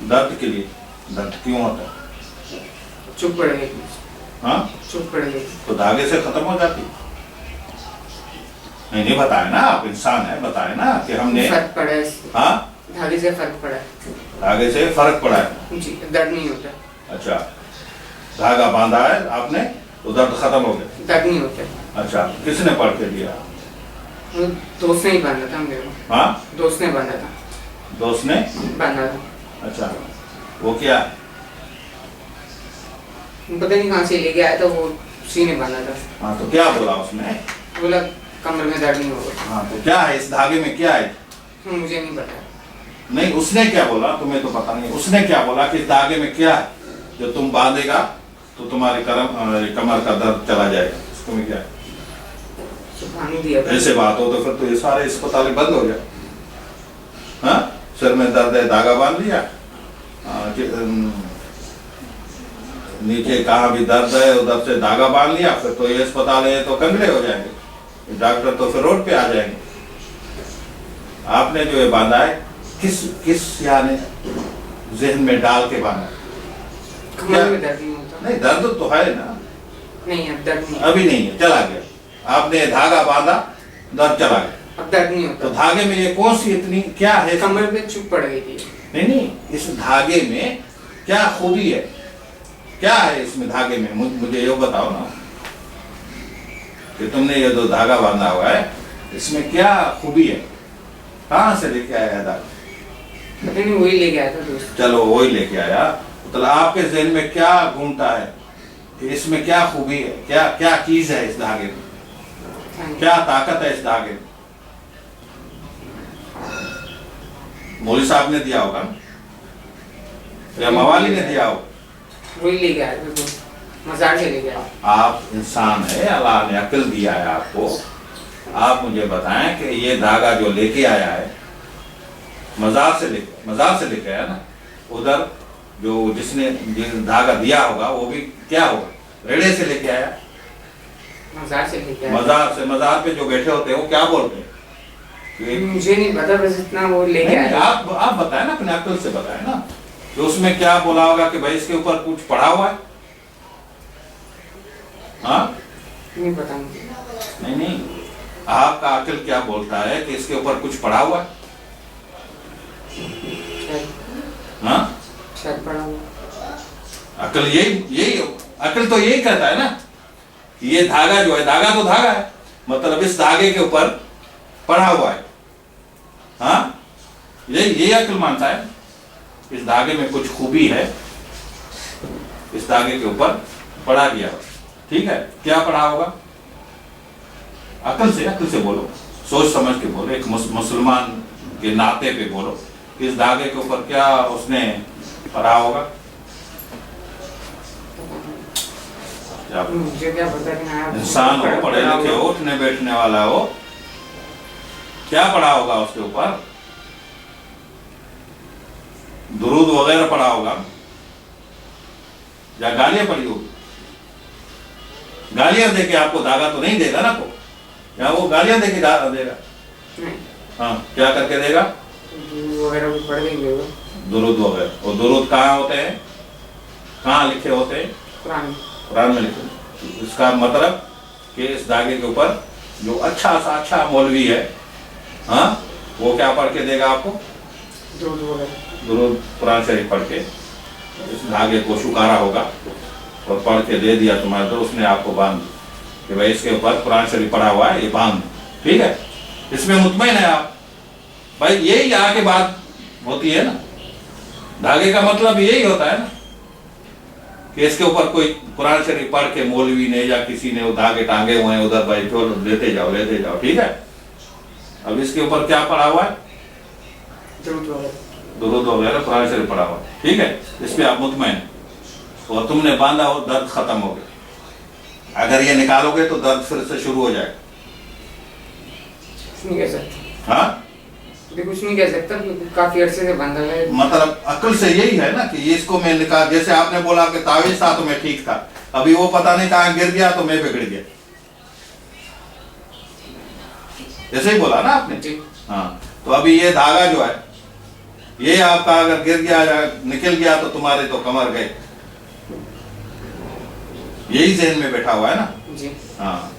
दर्द के लिए? दर्द क्यों होता है? चुप पड़ेगी। हाँ, चुप पड़ेगी तो धागे से खत्म हो जाती? नहीं बताए ना, आप इंसान है, बताए ना कि हमने। फर्क पड़ा है इससे। हाँ, धागे से फर्क पड़ा है धागे से फर्क पड़ा है। जी, दर्द नहीं होता। अच्छा, धागा बांधा है आपने तो दर्द खत्म हो गया? दर्द नहीं होता। अच्छा, किसने पढ़ के दिया? वो दोस्त ने ही बांधा था मेरे को। हाँ, दोस्त ने बांधा था। दोस्त ने बांधा था। अच्छा, वो क्या? पता नहीं कहाँ से लेके आया था, वो उसी ने बांधा था। हाँ, तो क्या बोला उसने? बोला कमर में दर्द नहीं होगा। हाँ, तो क्या है इस धागे में, क्या है? मुझे नहीं पता। नहीं, उसने क्या बोला? तुम्हें तो पता नहीं, उसने क्या बोला कि इस धागे में क्या है जो तुम बांधेगा तो तुम्हारी कमर का दर्द चला जाएगा? इसको में क्या है? सुभान दिया। ऐसे बात हो तो फिर तो ये सारे अस्पताल बंद हो जाए। हाँ, सिर में दर्द है, धागा बांध लिया, नीचे कहाँ भी दर्द है उधर से धागा बांध लिया, फिर तो ये अस्पताल है तो कंगड़े हो जाएंगे, डॉक्टर तो फिर रोड पे आ जाएंगे। आपने जो ये बांधा है किस यानी जहन में डाल के बांधा? कमर में दर्द नहीं होता। नहीं, दर्द तो है ना? नहीं, अब दर्द नहीं। अभी नहीं है, चला गया। आपने धागा बांधा, दर्द चला गया, अब दर्द नहीं होता। तो धागे में ये कौन सी इतनी क्या है? कमर पे चुप पड़ गई थी। नहीं, इस धागे में क्या खूबी है? क्या है इसमें धागे में? मुझे ये बताओ ना कि तुमने ये जो धागा बांधा हुआ है इसमें क्या खूबी है? कहाँ से लेके आया है धागा? पता नहीं, वही लेके आया था दोस्त। चलो, वही लेके आया, मतलब आपके जहन में क्या घूमता है कि इसमें क्या खूबी है, क्या क्या चीज है इस धागे में, क्या ताकत है इस धागे में? मौलवी साहब ने दिया होगा या मवाली ने दिया होगा? वही लेके आया था दोस्त, मजार से लेके आया। आप इंसान है, अल्लाह ने अक्ल दिया है आपको। आप मुझे बताएं कि ये धागा जो लेके आया है मजार से लेके आया ना, उधर जो जिसने धागा दिया होगा वो भी क्या होगा? रेड़े से लेके आया, मजार से लेके आया। मजार पे जो बैठे होते हैं वो क्या बोलते हैं? मुझे नहीं पता, बस इतना वो लेके आया। आप बताए ना, अपने अक्ल से बताए ना कि उसमें क्या बोला होगा कि भाई इसके ऊपर कुछ पढ़ा हुआ है? हाँ, नहीं पता मुझे। नहीं, आपका अक्ल क्या बोलता है कि इसके ऊपर कुछ पढ़ा हुआ है? हाँ, शायद पढ़ा हुआ। अक्ल यही अक्ल तो यही कहता है ना कि ये धागा जो है, धागा तो धागा है, मतलब इस धागे के ऊपर पढ़ा हुआ है। हाँ, ये अक्ल मानता है इस धागे में कुछ खूबी है, इस धागे के ऊपर पढ़ा गया। ठीक है, क्या पढ़ा होगा? अक्ल से बोलो, सोच समझ के बोलो, एक मुसलमान के नाते पे बोलो, इस धागे के ऊपर क्या उसने पढ़ा होगा? मुझे क्या पता कि आप इंसान हो, पढ़े लिखे हो, उठने बैठने वाला हो, क्या पढ़ा होगा उसके ऊपर? दुरूद वगैरह पढ़ा होगा या गालियां पढ़ी होगी? गालियां देके आपको धागा तो नहीं देगा ना को, या वो गालियां देके धागा देगा? हाँ, क्या करके देगा? वगैरह भी पढ़ देंगे वो। दुरूद वगैरह। और दुरूद कहाँ होते हैं, कहाँ लिखे होते हैं? कुरान में लिखे। इसका मतलब कि इस धागे के ऊपर जो अच्छा मौलवी है, हाँ, वो क्या पढ़ के देगा आपको? दुरूद कुरान शरीफ पढ़ के इस धागे को शुकारा होगा और पढ़ के दे दिया तुम्हारे, तो उसने आपको बांध कि भाई इसके ऊपर कुरान शरीफ पढ़ा हुआ है, ये बांध। ठीक है, इसमें मुतमईन है आप भाई। यही आगे बात होती है ना, धागे का मतलब यही होता है ना कि इसके ऊपर कोई कुरान शरीफ पढ़ के मौलवी ने या किसी ने वो धागे टांगे हुए हैं उधर, भाई तो लेते जाओ। ठीक है, अब इसके ऊपर क्या पढ़ा हुआ है? दुरूद वगैरह कुरान शरीफ पढ़ा हुआ है। ठीक है, इस पे आप मुतमईन और तुमने बांधा हो, दर्द खत्म हो गया। अगर ये निकालोगे तो दर्द फिर से शुरू हो जाएगा। कुछ नहीं कह सकता। हाँ, कुछ नहीं कह सकता, काफी अरसे से बांधा है। मतलब अक्ल से यही है ना कि ये इसको मैं निकाल, जैसे आपने बोला कि तावीज था तो मैं ठीक था, अभी वो पता नहीं कहाँ गिर गया तो मैं बिगड़ गया, ऐसे ही बोला ना आपने? जी। हाँ, तो अभी ये धागा जो है ये आपका अगर गिर गया या निकल गया तो तुम्हारे तो कमर गए, यही जहन में बैठा हुआ है ना। जी हाँ,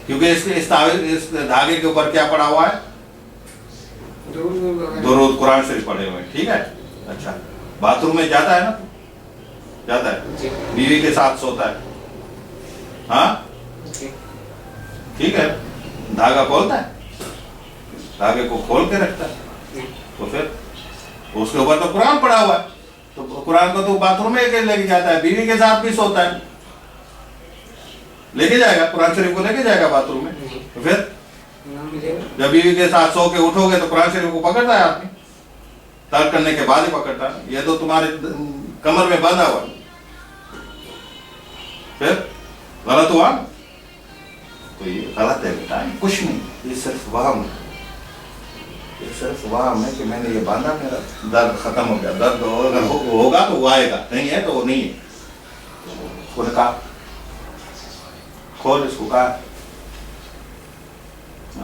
क्योंकि इस धागे के ऊपर क्या पड़ा हुआ है? दुरूद कुरान शरीफ पढ़े हुए हैं, ठीक है। अच्छा, बाथरूम में जाता है ना तू? जाता है, जी बीवी के साथ सोता है, हाँ जी ठीक है, धागा खोलता है, धागे को खोल के रखता है, नहीं। तो फिर उसके ऊपर तो कुरान पड़ा हुआ है, तो कुरान को तो बाथरूम में लेके जाता है, बीवी के साथ भी सोता है, लेके जाएगा कुरान शरीफ को, लेके जाएगा बाथरूम में। नहीं। तो फिर ना मिलेगा। जब बीवी के साथ सो के उठोगे तो कुरान शरीफ को पकड़ता है आदमी, तर्क करने के बाद ही पकड़ता है। ये तो तुम्हारे कमर में बांधा हुआ, फिर गलत हुआ। तो ये गलत है बेटा, कुछ नहीं, ये सिर्फ वहम है, ये सिर्फ वहम है कि मैंने ये बांधा, मेरा दर्द खत्म हो गया। दर्द अगर होगा तो वो आएगा, नहीं है तो वो नहीं है। उसको कहा खोल, इसको कहा,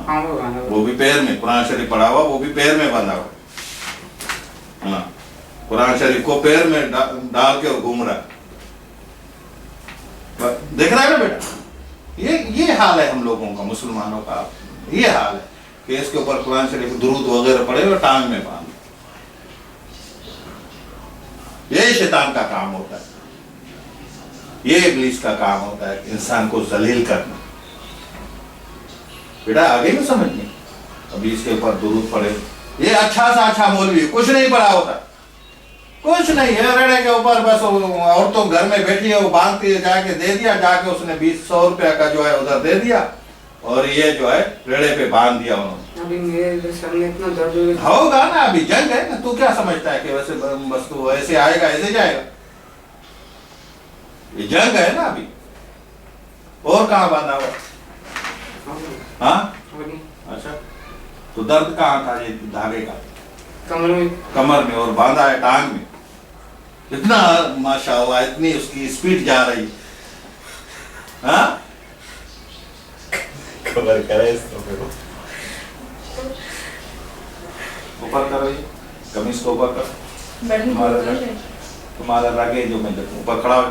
हाँ वो गाना वो भी पैर में कुरान शरीफ पड़ा हुआ, वो भी पैर में बांधा हुआ, हाँ, कुरान शरीफ को पैर में डाल के और घूम रहा है। देख रहा है ना बेटा, ये हाल है हम लोगों का, मुसलमानों का ये हाल है कि इसके ऊपर कुरान शरीफ दुरूद वगैरह पड़े और टांग में बांध। ये शैतान का काम होता है, ये इब्लीस का काम होता है, इंसान को जलील करना। बेटा आगे भी समझनी, अभी इसके ऊपर दुरूद पड़े, ये अच्छा सा अच्छा मौलवी कुछ नहीं पढ़ा होता, कुछ नहीं है, रेड़े के ऊपर बस औरतों घर में बैठी है, वो बांधती है, जाके दे दिया, जाके उसने 20-100 रुपया का जो है उधर दे दिया, और ये जो है रेड़े पे बांध दिया उन्होंने। अभी मेरे सर में इतना दर्द हो होगा ना, अभी जंग है ना, तू क्या समझता है कि वैसे बस तू ऐसे आएगा ऐसे जाएगा? ये जंग है ना अभी, और कहाँ बांधा हुआ? हाँ अच्छा, तो दर्द कहाँ था? ये धागे का कमर में और बांधा है टांग में। इतना माशाअल्लाह, इतनी उसकी स्पीड जा रही, हाँ कवर करे इसको, फिर ऊपर करो, ये कमीज को ऊपर करो, तुम्हारा रगे जो मैं देखूं ऊपर खड़ा हो,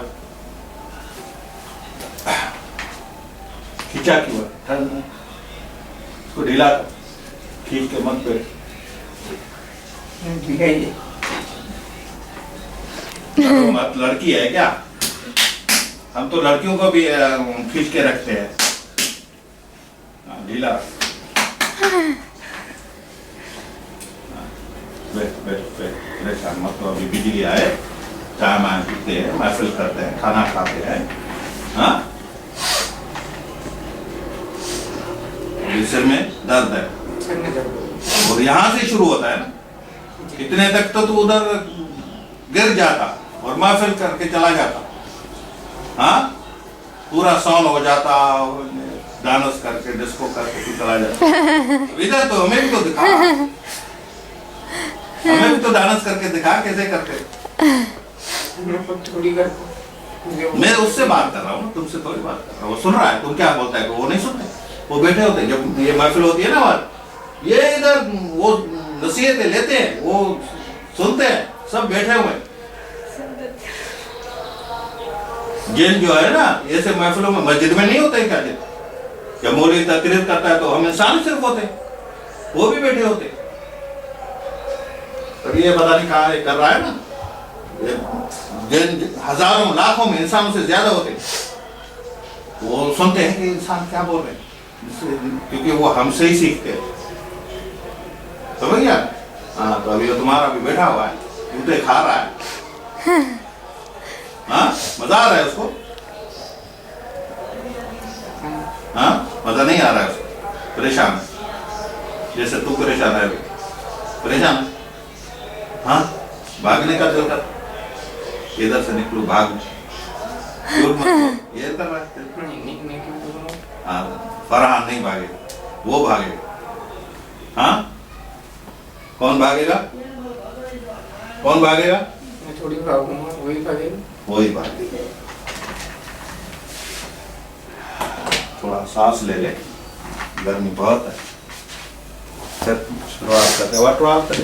खींचा क्यों है? इसको ढीला कर, खींच के मत पे। मत, लड़की है क्या? हम तो लड़कियों को भी खींच के रखते हैं, ढीला। बैठ बैठ बैठ, परेशान मत हो, अभी बिजली आए, चाय मान पीते हैं, महफिल करते हैं, खाना खाते हैं, हाँ। सिर में दर्द है, और यहाँ से शुरू होता है ना, इतने तक तो तू उधर गिर जाता और महफिल करके चला जाता, हाँ, पूरा सॉन हो जाता, डांस करके डिस्को करके तू चला जाता। इधर तो हमें भी तो दिखा, हमें भी तो डांस करके दिखा, कैसे करते? मैं उससे बात कर रहा हूँ, तुमसे थोड़ी बात कर रहा हूँ। वो सुन रहा है, तुम क्या बोलता है, वो नहीं सुनते, वो बैठे होते हैं, जब ये महफिल होती है ना बात, ये इधर वो नसीहतें लेते हैं, वो सुनते हैं, सब बैठे हुए हैं। जिन जो है ना, ऐसे महफिलों में, मस्जिद में नहीं होते क्या? जब मौलवी तकरीर करता है तो हम इंसान सिर्फ होते हैं, वो भी बैठे होते हैं। तभी ये पता नहीं कहाँ कर रहा है ना, जिन हजारों लाखों में इंसानों से ज्यादा होते हैं, वो सुनते हैं कि इंसान क्या बोल रहे हैं, क्योंकि वो हमसे ही सीखते हैं, समझ गया? हाँ, तो अभी तुम्हारा भी बैठा हुआ है, जूते खा रहा है, हाँ, मजा आ रहा है उसको, हाँ, मजा नहीं आ रहा है उसको, परेशान है, जैसे तू परेशान है अभी, परेशान है, हाँ, भागने का दिल कर, इधर से निकलू, भाग, ये कर रहा है, हाँ, फरहान नहीं भागेगा, वो भागेगा, हाँ, कौन भागेगा? कौन भागेगा? मैं थोड़ी भागूंगा, वही भागेगा, वही भागेगा। थोड़ा सांस ले ले, गर्मी बहुत है, शुरुआत करते,